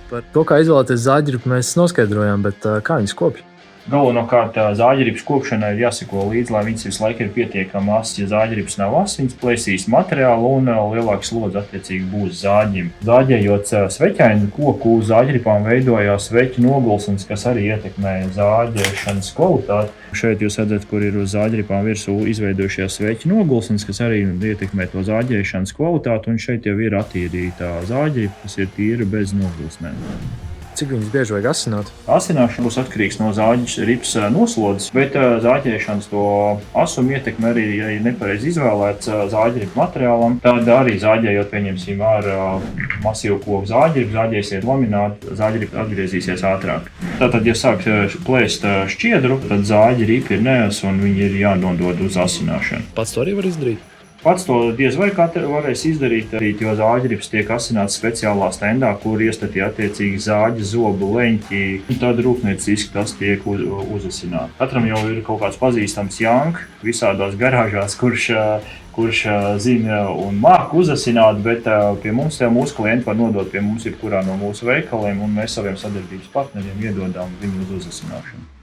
Par to, kā izvēlēties zāģirbu, mēs noskaidrojām, bet kā viņas kopj? Galvenokārt zāģirības kopšanai ir jāseko līdzi, lai viņas visu laiku ir pietiekami asas. Ja zāģirības nav asas, viņas plēsīs materiālu un lielāks slodzi attiecīgi būs zāģim. Zāģējot sveķainu koku, zāģirībām veidojās sveķu nogulsnes, kas arī ietekmē zāģēšanas kvalitāti. Šeit jūs redzat, kur ir uz zāģirībām virsū izveidojušies sveķu nogulsnes, kas arī ietekmē to zāģēšanas kvalitāti. Un šeit jau ir attīrīta zāģiriba, kas ir tīra bez nogulsnēm. Cik viņas bieži vajag asināt? Asināšana būs atkarīgs no zāģirības noslodzes, bet zāģēšanas to asumu ietekme arī, ja ir nepareizi izvēlēts zāģirības materiālam, tad arī zāģējot, pieņemsim, ar masīvu koku zāģirību, zāģēsiet laminātu, zāģirība atgriezīsies ātrāk. Tātad, ja sāk plēst šķiedru, tad zāģirība ir neas un viņi ir jānodod uz asināšanu. Pats to arī var izdarīt? Pats to diez vai varēs izdarīt, jo zāģirības tiek asināts speciālā stendā, kur iestatīja attiecīgi zāģi, zobu leņķi. Tad rūpnieciski tas tiek uzasināts. Katram jau ir kaut kāds pazīstams jank visādās garāžās, kurš zina un māk uzasināt, bet pie mums mūsu klienti var nodot pie mums jebkurā no mūsu veikaliem, un mēs saviem sadarbības partneriem iedodam viņu uz uzasināšanu.